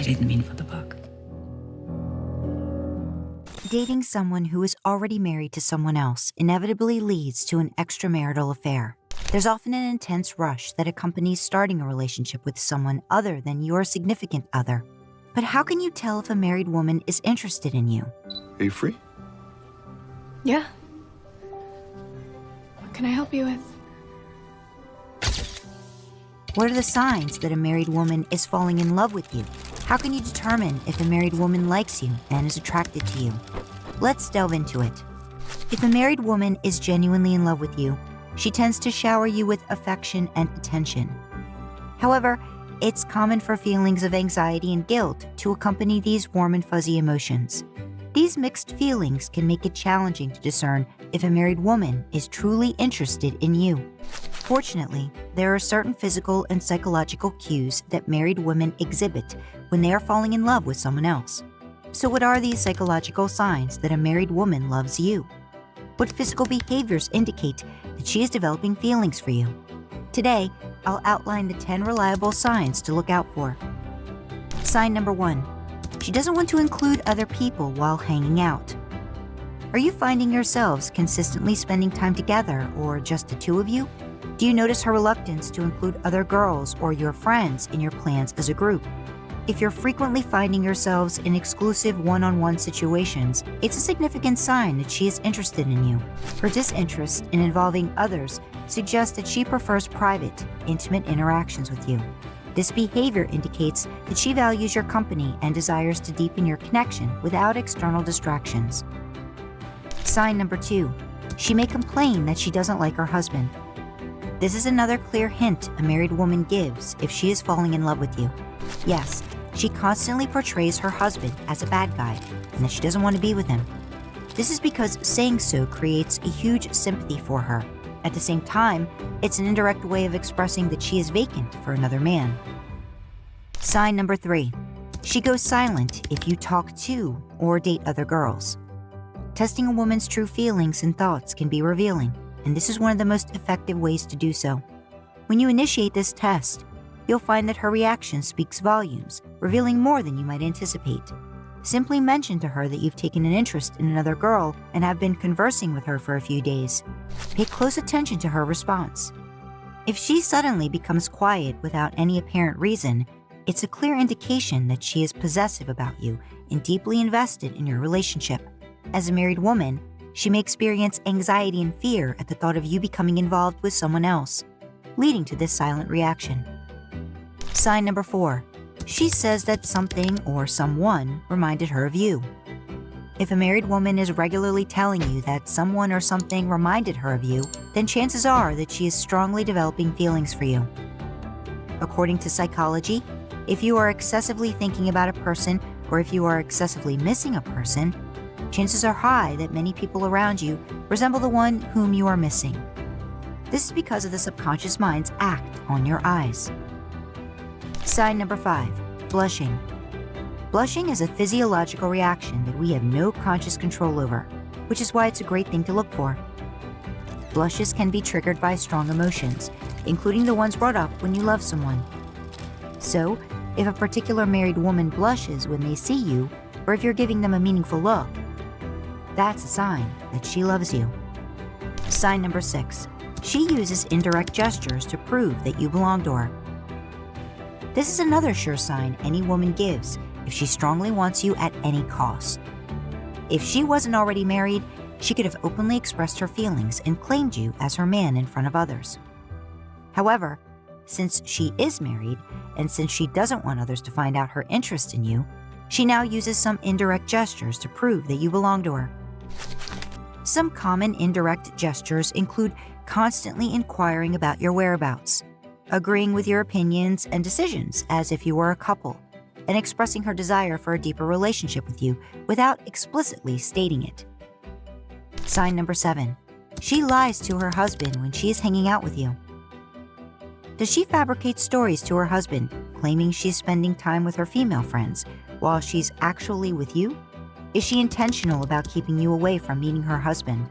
didn't mean for the book. Dating someone who is already married to someone else inevitably leads to an extramarital affair. There's often an intense rush that accompanies starting a relationship with someone other than your significant other. But how can you tell if a married woman is interested in you? Are you free? Yeah. What can I help you with? What are the signs that a married woman is falling in love with you? How can you determine if a married woman likes you and is attracted to you? Let's delve into it. If a married woman is genuinely in love with you, she tends to shower you with affection and attention. However, it's common for feelings of anxiety and guilt to accompany these warm and fuzzy emotions. These mixed feelings can make it challenging to discern if a married woman is truly interested in you. Fortunately, there are certain physical and psychological cues that married women exhibit when they are falling in love with someone else. So what are these psychological signs that a married woman loves you? What physical behaviors indicate that she is developing feelings for you? Today, I'll outline the 10 reliable signs to look out for. Sign number 1. She doesn't want to include other people while hanging out. Are you finding yourselves consistently spending time together or just the two of you? Do you notice her reluctance to include other girls or your friends in your plans as a group? If you're frequently finding yourselves in exclusive one-on-one situations, it's a significant sign that she is interested in you. Her disinterest in involving others suggests that she prefers private, intimate interactions with you. This behavior indicates that she values your company and desires to deepen your connection without external distractions. Sign number 2. She may complain that she doesn't like her husband. This is another clear hint a married woman gives if she is falling in love with you. Yes, she constantly portrays her husband as a bad guy and that she doesn't want to be with him. This is because saying so creates a huge sympathy for her. At the same time, it's an indirect way of expressing that she is vacant for another man. Sign number 3. She goes silent if you talk to or date other girls. Testing a woman's true feelings and thoughts can be revealing, and this is one of the most effective ways to do so. When you initiate this test, you'll find that her reaction speaks volumes, revealing more than you might anticipate. Simply mention to her that you've taken an interest in another girl and have been conversing with her for a few days. Pay close attention to her response. If she suddenly becomes quiet without any apparent reason, it's a clear indication that she is possessive about you and deeply invested in your relationship. As a married woman, she may experience anxiety and fear at the thought of you becoming involved with someone else, leading to this silent reaction. Sign number 4. She says that something or someone reminded her of you. If a married woman is regularly telling you that someone or something reminded her of you, then chances are that she is strongly developing feelings for you. According to psychology, if you are excessively thinking about a person or if you are excessively missing a person, chances are high that many people around you resemble the one whom you are missing. This is because of the subconscious mind's act on your eyes. Sign number 5. Blushing. Blushing is a physiological reaction that we have no conscious control over, which is why it's a great thing to look for. Blushes can be triggered by strong emotions, including the ones brought up when you love someone. So, if a particular married woman blushes when they see you, or if you're giving them a meaningful look, that's a sign that she loves you. Sign number 6. She uses indirect gestures to prove that you belong to her. This is another sure sign any woman gives if she strongly wants you at any cost. If she wasn't already married, she could have openly expressed her feelings and claimed you as her man in front of others. However, since she is married, and since she doesn't want others to find out her interest in you, she now uses some indirect gestures to prove that you belong to her. Some common indirect gestures include constantly inquiring about your whereabouts, agreeing with your opinions and decisions as if you were a couple, and expressing her desire for a deeper relationship with you without explicitly stating it. Sign number 7. She lies to her husband when she is hanging out with you. Does she fabricate stories to her husband, claiming she's spending time with her female friends, while she's actually with you? Is she intentional about keeping you away from meeting her husband?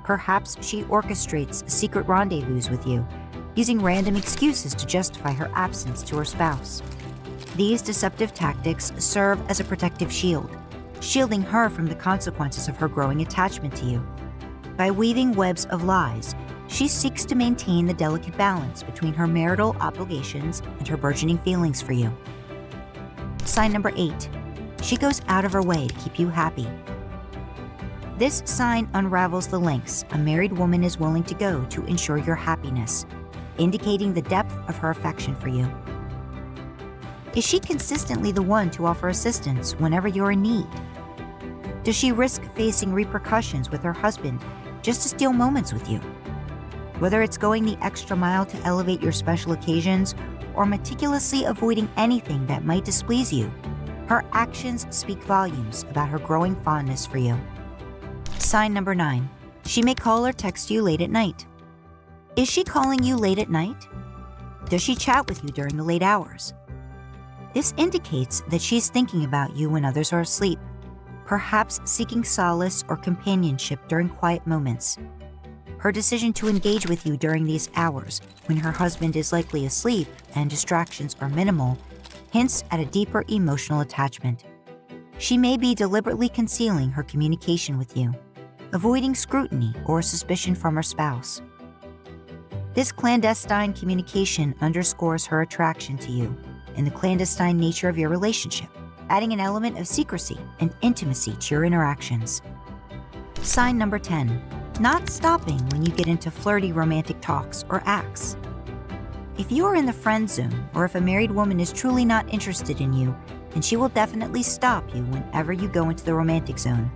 Perhaps she orchestrates secret rendezvous with you, using random excuses to justify her absence to her spouse. These deceptive tactics serve as a protective shield, shielding her from the consequences of her growing attachment to you. By weaving webs of lies, she seeks to maintain the delicate balance between her marital obligations and her burgeoning feelings for you. Sign number 8. She goes out of her way to keep you happy. This sign unravels the lengths a married woman is willing to go to ensure your happiness, indicating the depth of her affection for you. Is she consistently the one to offer assistance whenever you're in need? Does she risk facing repercussions with her husband just to steal moments with you? Whether it's going the extra mile to elevate your special occasions or meticulously avoiding anything that might displease you, her actions speak volumes about her growing fondness for you. Sign number 9. She may call or text you late at night. Is she calling you late at night? Does she chat with you during the late hours? This indicates that she's thinking about you when others are asleep, perhaps seeking solace or companionship during quiet moments. Her decision to engage with you during these hours, when her husband is likely asleep and distractions are minimal, hints at a deeper emotional attachment. She may be deliberately concealing her communication with you, avoiding scrutiny or suspicion from her spouse. This clandestine communication underscores her attraction to you and the clandestine nature of your relationship, adding an element of secrecy and intimacy to your interactions. Sign number 10. Not stopping when you get into flirty romantic talks or acts. If you are in the friend zone, or if a married woman is truly not interested in you, then she will definitely stop you whenever you go into the romantic zone.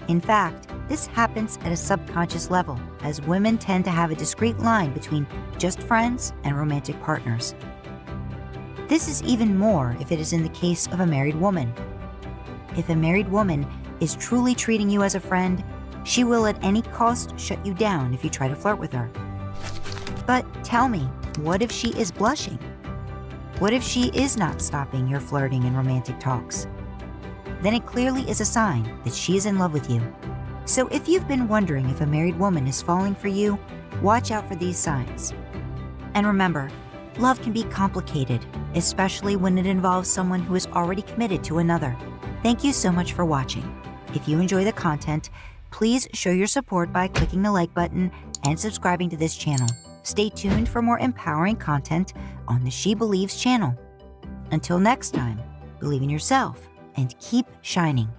In fact, this happens at a subconscious level, as women tend to have a discrete line between just friends and romantic partners. This is even more if it is in the case of a married woman. If a married woman is truly treating you as a friend, she will at any cost shut you down if you try to flirt with her. But tell me, what if she is blushing? What if she is not stopping your flirting and romantic talks? Then it clearly is a sign that she is in love with you. So if you've been wondering if a married woman is falling for you, watch out for these signs. And remember, love can be complicated, especially when it involves someone who is already committed to another. Thank you so much for watching. If you enjoy the content, please show your support by clicking the like button and subscribing to this channel. Stay tuned for more empowering content on the She Believes channel. Until next time, believe in yourself and keep shining.